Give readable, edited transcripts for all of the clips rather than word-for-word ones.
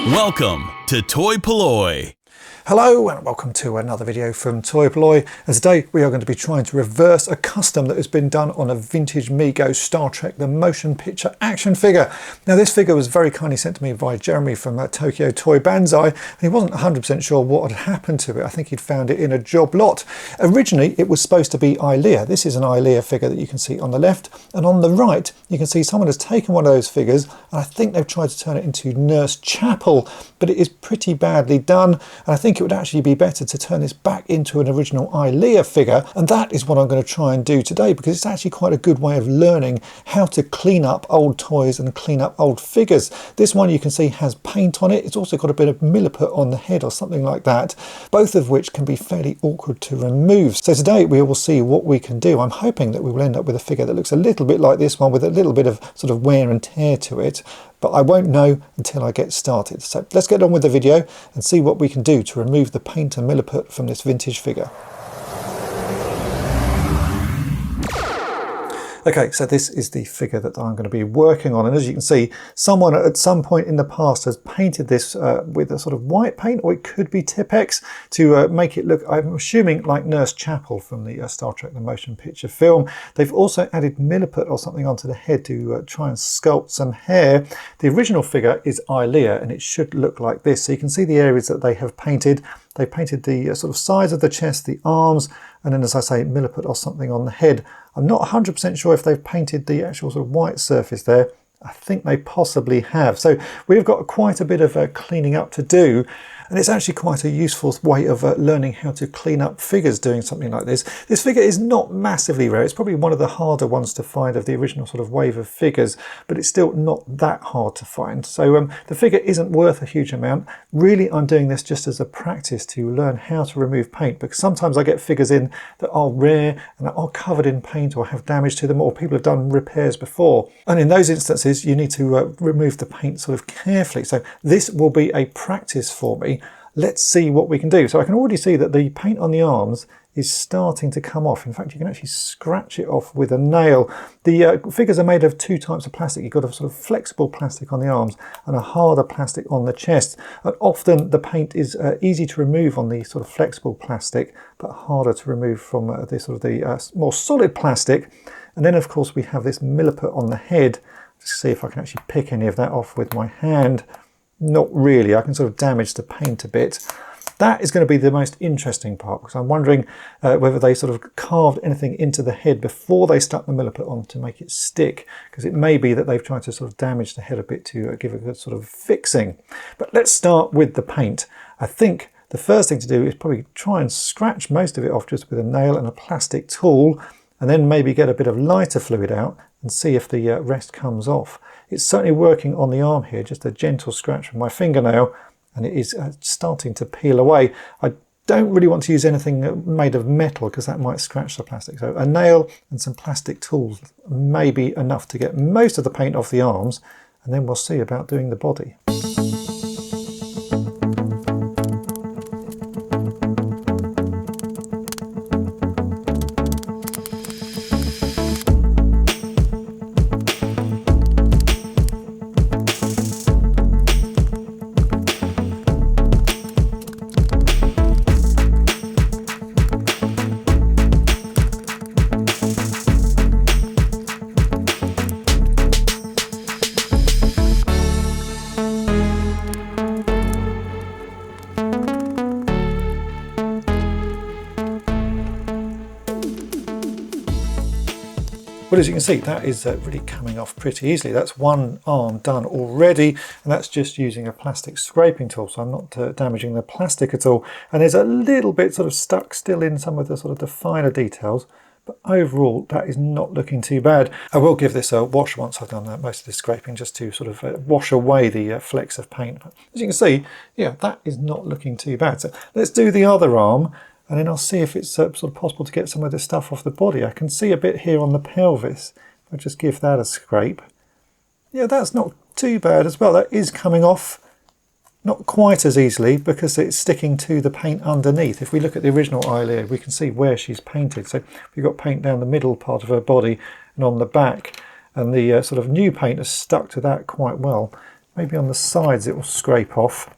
Welcome to toy-polloi. Hello and welcome to another video from toy-polloi, and today we are going to be trying to reverse a custom that has been done on a vintage MEGO Star Trek the Motion Picture action figure. Now this figure was very kindly sent to me by Jeremy from Tokyo Toy Banzai, and he wasn't 100% sure what had happened to it. I think he'd found it in a job lot. Originally it was supposed to be Ilia. This is an Ilia figure that you can see on the left, and on the right you can see someone has taken one of those figures and I think they've tried to turn it into Nurse Chapel, but it is pretty badly done, and I think it would actually be better to turn this back into an original Ilia figure, and that is what I'm going to try and do today, because it's actually quite a good way of learning how to clean up old toys and clean up old figures. This one you can see has paint on it. It's also got a bit of Milliput on the head or something like that, both of which can be fairly awkward to remove. So today we will see what we can do. I'm hoping that we will end up with a figure that looks a little bit like this one with a little bit of sort of wear and tear to it, but I won't know until I get started. So let's get on with the video and see what we can do to remove the paint and Milliput from this vintage figure. Okay, so this is the figure that I'm going to be working on, and as you can see, someone at some point in the past has painted this with a sort of white paint, or it could be Tipex, to make it look, I'm assuming, like Nurse Chapel from the Star Trek the Motion Picture film. They've also added Milliput or something onto the head to try and sculpt some hair. The original figure is Ilia, and it should look like this. So you can see the areas that they have painted. They painted the sort of sides of the chest, the arms, and then, as I say, Milliput or something on the head. I'm not 100% sure if they've painted the actual sort of white surface there. I think they possibly have. So we've got quite a bit of cleaning up to do, and it's actually quite a useful way of learning how to clean up figures doing something like this. This figure is not massively rare. It's probably one of the harder ones to find of the original sort of wave of figures, but it's still not that hard to find. So the figure isn't worth a huge amount. Really, I'm doing this just as a practice to learn how to remove paint, because sometimes I get figures in that are rare and are covered in paint or have damage to them, or people have done repairs before. And in those instances, you need to remove the paint sort of carefully. So this will be a practice for me. Let's see what we can do. So I can already see that the paint on the arms is starting to come off. In fact, you can actually scratch it off with a nail. The figures are made of two types of plastic. You've got a sort of flexible plastic on the arms and a harder plastic on the chest. And often the paint is easy to remove on the sort of flexible plastic, but harder to remove from the sort of the more solid plastic. And then, of course, we have this Milliput on the head. Let's see if I can actually pick any of that off with my hand. Not really. I can sort of damage the paint a bit. That is going to be the most interesting part, because I'm wondering whether they sort of carved anything into the head before they stuck the Milliput on to make it stick, because it may be that they've tried to sort of damage the head a bit to give it a good sort of fixing. But let's start with the paint. I think the first thing to do is probably try and scratch most of it off just with a nail and a plastic tool, and then maybe get a bit of lighter fluid out and see if the rest comes off. It's certainly working on the arm here, just a gentle scratch with my fingernail, and it is starting to peel away. I don't really want to use anything made of metal, because that might scratch the plastic. So a nail and some plastic tools may be enough to get most of the paint off the arms, and then we'll see about doing the body. Well, as you can see, that is really coming off pretty easily. That's one arm done already, and that's just using a plastic scraping tool, so I'm not damaging the plastic at all. And there's a little bit sort of stuck still in some of the sort of the finer details, but overall that is not looking too bad. I will give this a wash once I've done most of this scraping, just to sort of wash away the flecks of paint. But as you can see, yeah, that is not looking too bad. So let's do the other arm, and then I'll see if it's sort of possible to get some of this stuff off the body. I can see a bit here on the pelvis. If I just give that a scrape. Yeah, that's not too bad as well. That is coming off. Not quite as easily, because it's sticking to the paint underneath. If we look at the original Ilia, we can see where she's painted. So we've got paint down the middle part of her body and on the back, and the sort of new paint has stuck to that quite well. Maybe on the sides it will scrape off.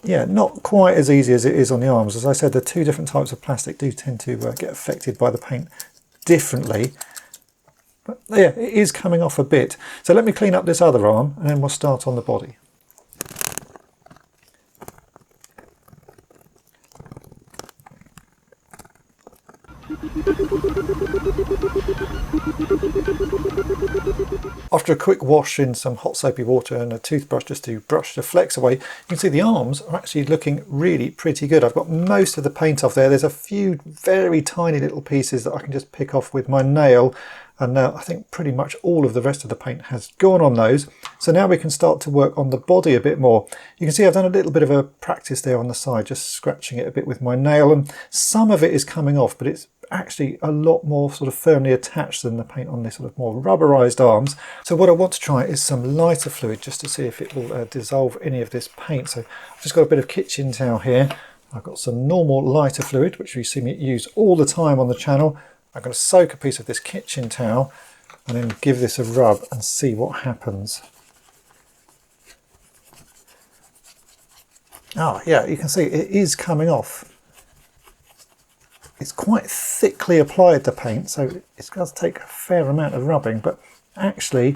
Yeah, not quite as easy as it is on the arms. As I said, the two different types of plastic do tend to get affected by the paint differently. But yeah, it is coming off a bit. So let me clean up this other arm and then we'll start on the body. After a quick wash in some hot soapy water and a toothbrush just to brush the flecks away, you can see the arms are actually looking really pretty good. I've got most of the paint off there. There's a few very tiny little pieces that I can just pick off with my nail, and now I think pretty much all of the rest of the paint has gone on those. So now we can start to work on the body a bit more. You can see I've done a little bit of a practice there on the side, just scratching it a bit with my nail, and some of it is coming off, but it's actually a lot more sort of firmly attached than the paint on this sort of more rubberized arms. So what I want to try is some lighter fluid just to see if it will dissolve any of this paint. So I've just got a bit of kitchen towel here. I've got some normal lighter fluid, which you see me use all the time on the channel. I'm going to soak a piece of this kitchen towel and then give this a rub and see what happens. Oh yeah, you can see it is coming off. It's quite thickly applied, the paint, so it does take a fair amount of rubbing, but actually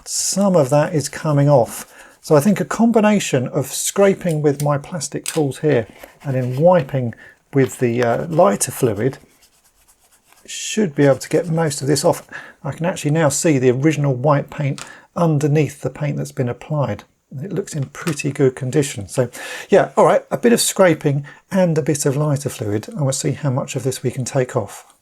some of that is coming off. So I think a combination of scraping with my plastic tools here and then wiping with the lighter fluid should be able to get most of this off. I can actually now see the original white paint underneath the paint that's been applied. It looks in pretty good condition. So yeah, all right, a bit of scraping and a bit of lighter fluid, and we'll see how much of this we can take off.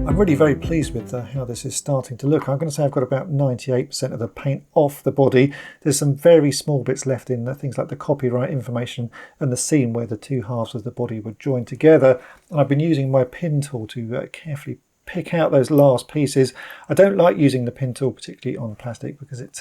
I'm really very pleased with how this is starting to look. I'm going to say I've got about 98% of the paint off the body. There's some very small bits left in things like the copyright information and the seam where the two halves of the body were joined together. And I've been using my pin tool to carefully pick out those last pieces. I don't like using the pin tool particularly on plastic because it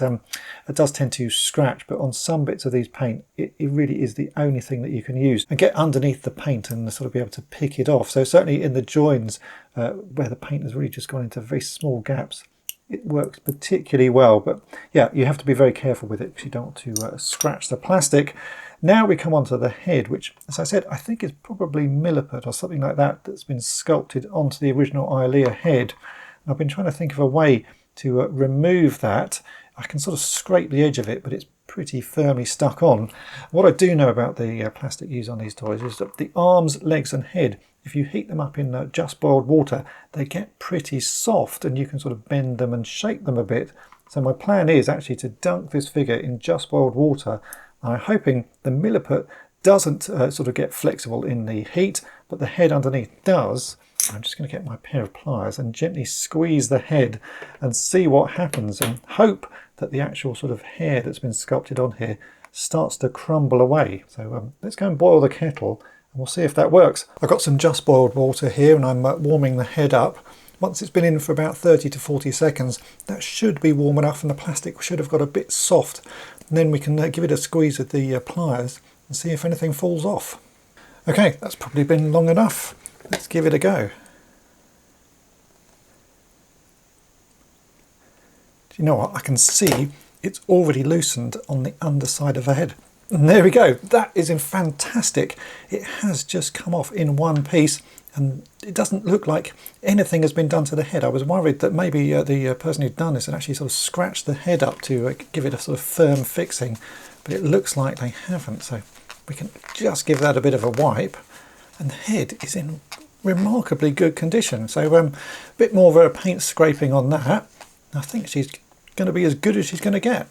does tend to scratch, but on some bits of these paint it really is the only thing that you can use and get underneath the paint and sort of be able to pick it off. So certainly in the joins where the paint has really just gone into very small gaps, it works particularly well. But yeah, you have to be very careful with it because you don't want to scratch the plastic. Now we come on to the head, which, as I said, I think is probably Milliput or something like that that's been sculpted onto the original Ilia head. And I've been trying to think of a way to remove that. I can sort of scrape the edge of it, but it's pretty firmly stuck on. What I do know about the plastic used on these toys is that the arms, legs and head, if you heat them up in just boiled water, they get pretty soft and you can sort of bend them and shape them a bit. So my plan is actually to dunk this figure in just boiled water. I'm hoping the Milliput doesn't sort of get flexible in the heat, but the head underneath does. I'm just going to get my pair of pliers and gently squeeze the head and see what happens, and hope that the actual sort of hair that's been sculpted on here starts to crumble away. So let's go and boil the kettle and we'll see if that works. I've got some just boiled water here and I'm warming the head up. Once it's been in for about 30 to 40 seconds, that should be warm enough and the plastic should have got a bit soft. And then we can give it a squeeze with the pliers and see if anything falls off. Okay, that's probably been long enough. Let's give it a go. you know what? I can see it's already loosened on the underside of the head. And there we go. That is fantastic. It has just come off in one piece, and it doesn't look like anything has been done to the head. I was worried that maybe the person who'd done this had actually sort of scratched the head up to give it a sort of firm fixing, but it looks like they haven't. So we can just give that a bit of a wipe, and the head is in remarkably good condition. So a bit more of a paint scraping on that. I think she's going to be as good as she's going to get.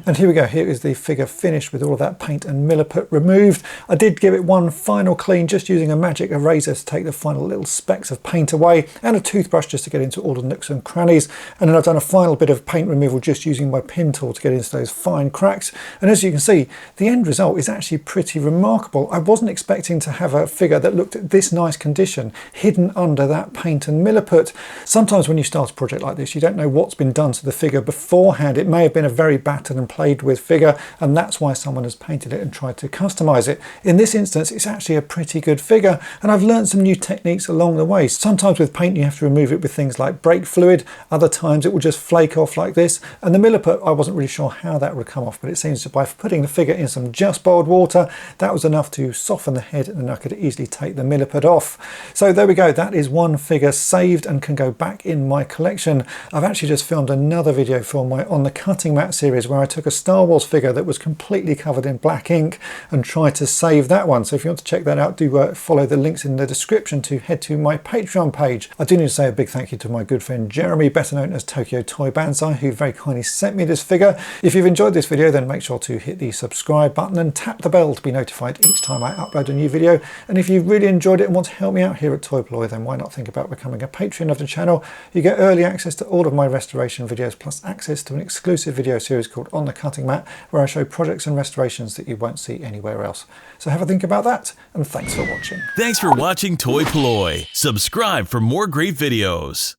And here we go, here is the figure finished with all of that paint and Milliput removed. I did give it one final clean, just using a magic eraser to take the final little specks of paint away, and a toothbrush just to get into all the nooks and crannies. And then I've done a final bit of paint removal just using my pin tool to get into those fine cracks. And as you can see, the end result is actually pretty remarkable. I wasn't expecting to have a figure that looked at this nice condition hidden under that paint and Milliput. Sometimes when you start a project like this, you don't know what's been done to the figure beforehand. It may have been a very battered and played with figure, and that's why someone has painted it and tried to customize it. In this instance, it's actually a pretty good figure, and I've learned some new techniques along the way. Sometimes with paint you have to remove it with things like brake fluid, other times it will just flake off like this, and the Milliput, I wasn't really sure how that would come off, but it seems that by putting the figure in some just boiled water, that was enough to soften the head, and then I could easily take the Milliput off. So there we go, that is one figure saved and can go back in my collection. I've actually just filmed another video for my On the Cutting Mat series where I took a Star Wars figure that was completely covered in black ink and tried to save that one. So if you want to check that out, do follow the links in the description to head to my Patreon page. I do need to say a big thank you to my good friend Jeremy, better known as Tokyo Toy Banzai, who very kindly sent me this figure. If you've enjoyed this video, then make sure to hit the subscribe button and tap the bell to be notified each time I upload a new video. And if you've really enjoyed it and want to help me out here at toy-polloi, then why not think about becoming a patron of the channel? You get early access to all of my restoration videos, plus access to an exclusive video series called On the Cutting Mat, where I show projects and restorations that you won't see anywhere else. So have a think about that, and thanks for watching. Thanks for watching Toy-Polloi. Subscribe for more great videos.